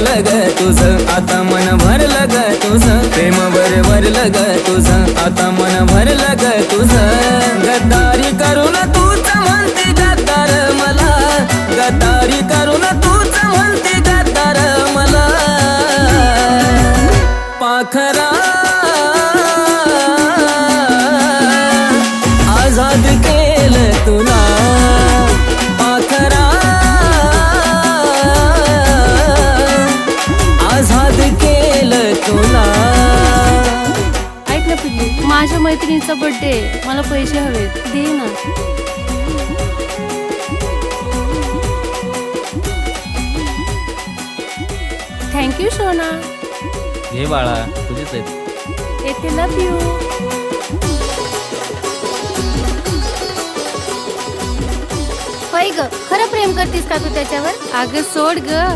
भरलं ग तुझं, आता मन भरलं ग तुझं, प्रेम भरलं ग तुझं, आता मन भरलं ग तुझं. गद्दारी करून तूच म्हणते गद्दार मला, गद्दारी करून तूच म्हणते गद्दार मला. पाखरा आझाद केलं तुला, पाखरा आझाद केलं तुला. ऐक ना पिल्लू, माझ्या मैत्रिणीचा बर्थडे, मला पैसे हवेत, दे ना. थँक्यू सोना. हे बाळा, तुझेच आहेत. येते, लव यू. होय ग, खरं प्रेम करतीस का तू त्याच्यावर? अगं सोड ग.